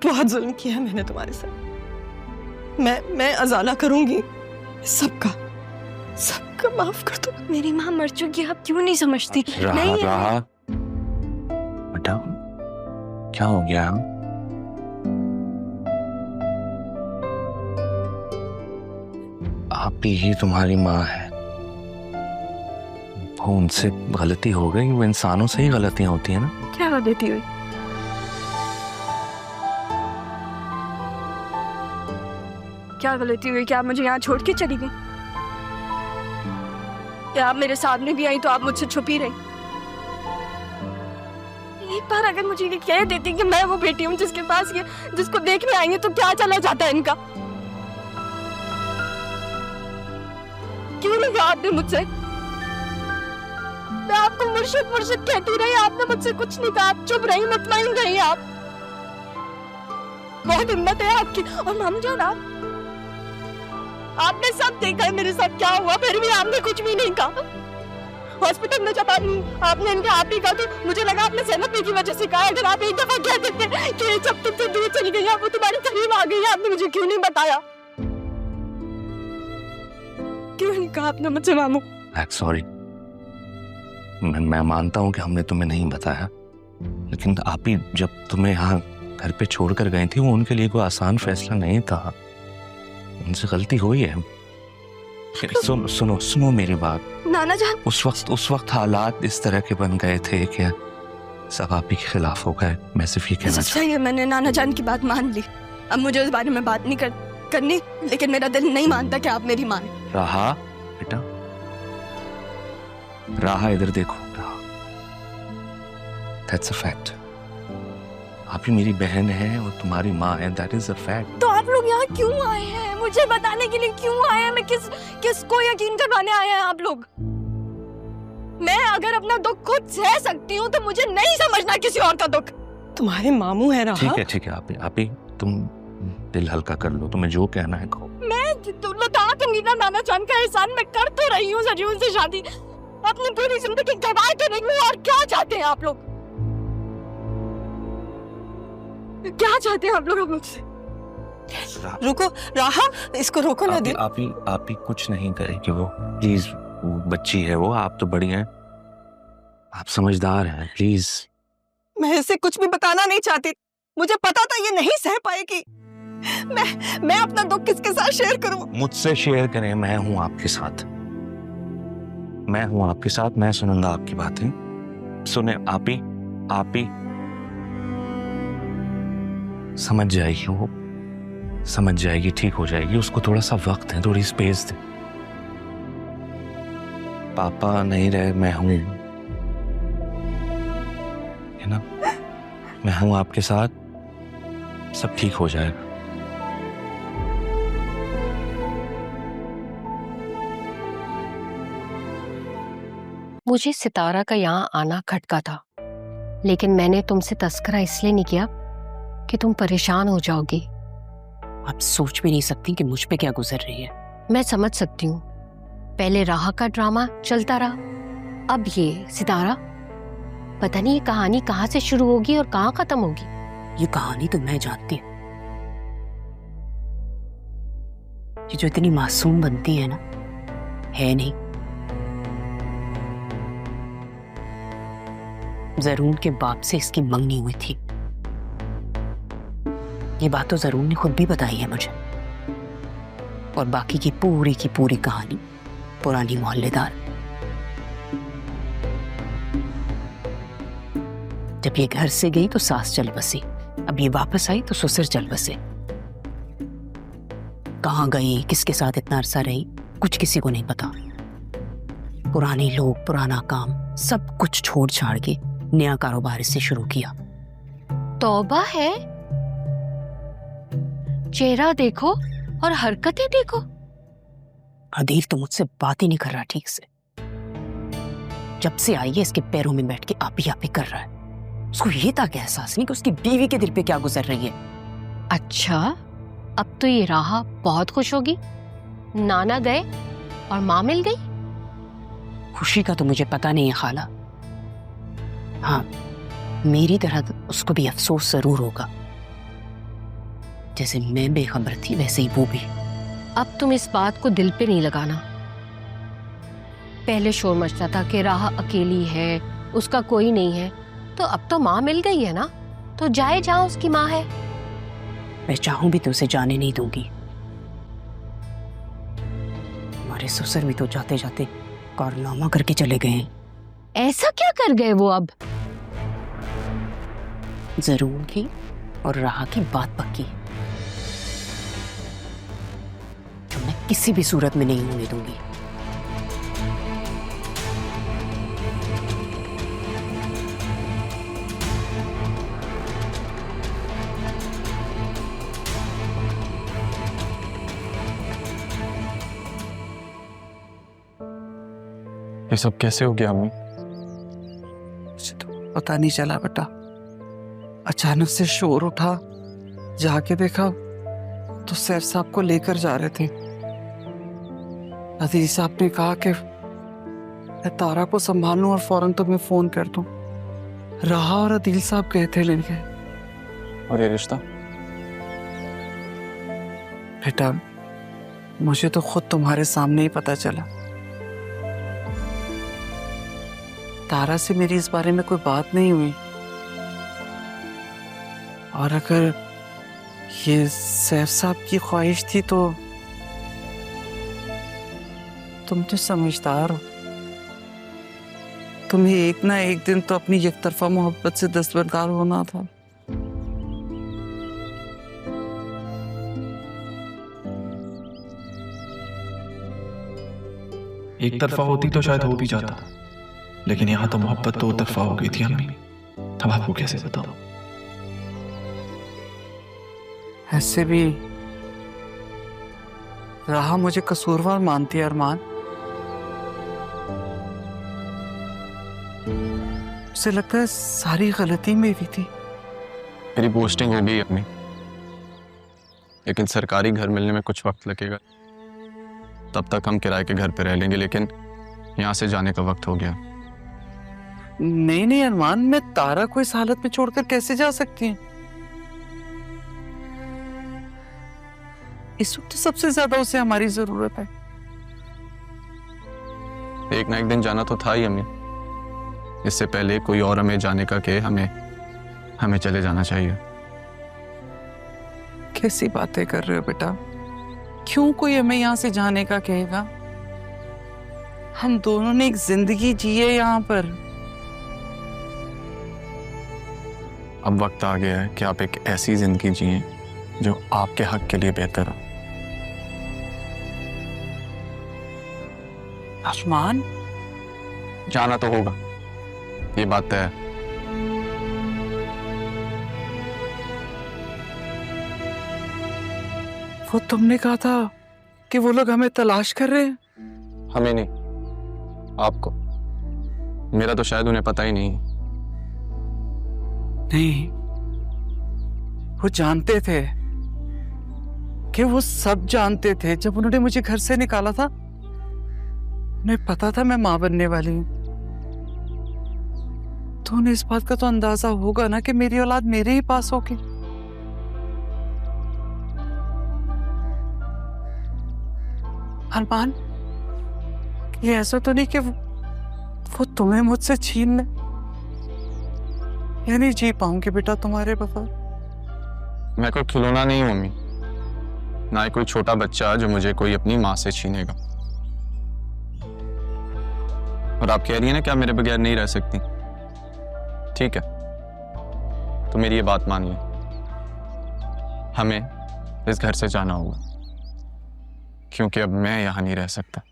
बहुत जुल्म किया है मैंने तुम्हारे साथ। मैं अजाला करूंगी सबका माफ कर दो। मेरी माँ मर चुकी है, आप क्यों नहीं समझती? राहा, राहा बेटा, क्या हो गया? आप ही तुम्हारी माँ है, वो उनसे गलती हो गई, वो इंसानों से ही गलतियां होती है ना। क्या गलती हुई? क्या गलती हुई? क्या आप मुझे यहाँ छोड़ के चली गई? क्या आप मेरे सामने भी आई तो आप मुझसे छुपी रही? एक बार अगर मुझे ये कह देती कि मैं वो बेटी हूँ जिसके पास ये जिसको देखने आएंगे, तो क्या चला जाता है इनका? क्यों नहीं कहा आपने मुझसे? मैं आपको मुर्शिद कहती रही, आपने मुझसे कुछ नहीं कहा, आप चुप रही, मुतमईन रही। आप बहुत हिम्मत है आपकी। और मामू जान, आपने सब देखा है मेरे साथ क्या हुआ, फिर भी आपने कुछ भी नहीं कहा। हॉस्पिटल में जब आपने इनके आप ही कहा तो मुझे लगा आपने सेहत की वजह से कहा। अगर आप एक दफा कह देते कि जब तुमसे दूर चली गई, वो तुम्हारे करीब आ गई, आपने मुझे क्यों नहीं बताया? क्यों नहीं कहा आपने मुझसे मामू? सॉरी, मैं मानता हूँ कि हमने तुम्हें नहीं बताया, लेकिन आप ही जब तुम्हें यहाँ घर पे छोड़कर गई थी, वो उनके लिए कोई आसान फैसला नहीं था। उनसे गलती हुई है। सुनो मेरी बात। नाना जान, उस वक्त हालात इस तरह के बन गए थे कि सब आप ही के खिलाफ हो गए। मैं सिर्फ ये कहना चाहता हूँ, मैंने नाना जान की बात मान ली, अब मुझे उस बारे में बात नहीं करनी, लेकिन मेरा दिल नहीं मानता कि आप मेरी मां हैं। राहा बेटा, राहा इधर देखो। राहा, दैट्स अ फैक्ट। आप ही मेरी बहन है और तुम्हारी माँ है, दैट इज अ फैक्ट। तो आप लोग यहाँ क्यों आए हैं? मुझे बताने के लिए क्यों आए हैं? मैं किसको यकीन करवाने आए हैं आप लोग? मैं अगर अपना दुख खुद सह सकती हूँ तो मुझे नहीं समझना किसी और का दुख। तुम्हारे मामू है राहा। ठीक है, आप ही तुम दिल हल्का कर लो, तुम्हें जो कहना है कहो। मैं लौटा दूंगी ना नाना जान का एहसान, मैं कर तो रही हूँ सजीवन से शादी, अपनी पूरी जिंदगी गंवा के रही हूँ। और क्या चाहते हैं आप लोग? क्या चाहते हैं आप लोग मुझसे? रुको राहा, इसको रोको ना। दे आप ही कुछ नहीं करेगी वो, प्लीज। बच्ची है वो, आप तो बड़ी हैं, आप समझदार हैं, प्लीज। मैं इसे कुछ भी बताना नहीं चाहती, मुझे पता था ये नहीं सह पाएगी। मैं अपना दुख किसके साथ शेयर करूं? मुझसे शेयर करें, मैं हूं आपके साथ, मैं सुनूंगा आपकी बातें। सुने आप ही समझ जाएगी, वो समझ जाएगी, ठीक हो जाएगी। उसको थोड़ा सा वक्त है, थोड़ी स्पेस दे। पापा नहीं रहे, मैं हूं, है ना? मैं हूं आपके साथ, सब ठीक हो जाएगा। मुझे सितारा का यहाँ आना खटका था, लेकिन मैंने तुमसे तस्करा इसलिए नहीं किया कि तुम परेशान हो जाओगी। आप सोच भी नहीं सकती कि मुझ पे क्या गुजर रही है। मैं समझ सकती हूँ, पहले राह का ड्रामा चलता रहा, अब ये सितारा। पता नहीं ये कहानी कहाँ से शुरू होगी और कहाँ खत्म होगी। ये कहानी तो मैं जानती हूँ। ये जो इतनी मासूम बनती है ना, है नहीं। जरून के बाप से इसकी मंगनी हुई थी। ये बात तो जरून ने खुद भी बताई है मुझे। और बाकी की पूरी कहानी पुरानी मोहल्लेदार। जब ये घर से गई तो सास चल बसी, अब ये वापस आई तो ससुर चल बसे। कहाँ गई, किसके साथ इतना अरसा रही, कुछ किसी को नहीं पता। पुराने लोग, पुराना काम, सब कुछ छोड़ छाड़ के नया कारोबार इससे शुरू किया। तौबा है, चेहरा देखो और हरकतें देखो। अदील तो मुझसे बात ही नहीं कर रहा ठीक से। जब से आई है इसके पैरों में बैठ के आप ही कर रहा है। उसको ये तक एहसास नहीं कि उसकी बीवी के दिल पे क्या गुजर रही है। अच्छा, अब तो ये राहा बहुत खुश होगी। नाना गए और माँ मिल गई। खुशी का तो मुझे पता नहीं है खाला। हाँ, मेरी तरह उसको भी अफसोस जरूर होगा जैसे मैं बेखबर थी वैसे ही वो भी। अब तुम इस बात को दिल पे नहीं लगाना। पहले शोर मचता था कि राह अकेली है, उसका कोई नहीं है, तो अब तो माँ मिल गई है ना, तो जाए जहां उसकी माँ है। मैं चाहूं भी तो उसे जाने नहीं दूंगी। हमारे ससुर भी तो जाते जाते कारनामा करके चले गए हैं। ऐसा क्या कर गए वो अब? जरूर की और राह की बात पक्की है, जो मैं किसी भी सूरत में नहीं होने दूंगी। ये सब कैसे हो गया अम्मी? मुझे तो पता नहीं चला बेटा, अचानक से शोर उठा, जाके देखा तो सैफ साहब को लेकर जा रहे थे। अदील साहब ने कहा कि मैं तारा को संभालूं और फौरन तुम्हें फोन कर दूं। राहा और अदील साहब गए थे लेने। और ये रिश्ता? बेटा मुझे तो खुद तुम्हारे सामने ही पता चला। तारा से मेरी इस बारे में कोई बात नहीं हुई, और अगर ये सैफ साहब की ख्वाहिश थी तो तुम तो समझदार हो, तुम्हें एक ना एक दिन तो अपनी एक तरफा मोहब्बत से दस्तबरदार होना था। एक तरफा होती तो शायद हो भी जाता, लेकिन यहाँ तो मोहब्बत दो तरफा हो गई थी अम्मी। अब आपको कैसे बताऊं? ऐसे भी राहा मुझे कसूरवार मानती है अरमान। उसे लगता है सारी गलती मेरी थी। मेरी पोस्टिंग हो गई अम्मी, लेकिन सरकारी घर मिलने में कुछ वक्त लगेगा। तब तक हम किराए के घर पे रह लेंगे, लेकिन यहाँ से जाने का वक्त हो गया। नहीं नहीं अरमान, मैं तारा को इस हालत में छोड़कर कैसे जा सकती हूँ? इस वक्त सबसे ज्यादा उसे हमारी जरूरत है। एक ना एक दिन जाना तो था ही अम्मी। इससे पहले कोई और हमें जाने का कहे, हमें चले जाना चाहिए। कैसी बातें कर रहे हो बेटा? क्यों कोई हमें यहाँ से जाने का कहेगा? हम दोनों ने एक जिंदगी जी है यहाँ पर। अब वक्त आ गया है कि आप एक ऐसी जिंदगी जिए जो आपके हक के लिए बेहतर हो। आसमान, जाना तो होगा, ये बात तय है। वो तुमने कहा था कि वो लोग हमें तलाश कर रहे हैं। हमें नहीं, आपको। मेरा तो शायद उन्हें पता ही नहीं। नहीं, वो जानते थे कि वो सब जानते थे। जब उन्होंने मुझे घर से निकाला था, उन्हें पता था मैं मां बनने वाली हूं। तो उन्हें इस बात का तो अंदाजा होगा ना कि मेरी औलाद मेरे ही पास होगी। अरमान, ये ऐसा तो नहीं कि वो तुम्हें मुझसे छीन ले? या नहीं जी पाऊंगी बेटा तुम्हारे बगैर। मैं कोई खिलौना नहीं हूं अम्मी, ना ही कोई छोटा बच्चा जो मुझे कोई अपनी माँ से छीनेगा। और आप कह रही हैं ना कि आप मेरे बगैर नहीं रह सकती। ठीक है, तो मेरी ये बात मानिए, हमें इस घर से जाना होगा, क्योंकि अब मैं यहां नहीं रह सकता।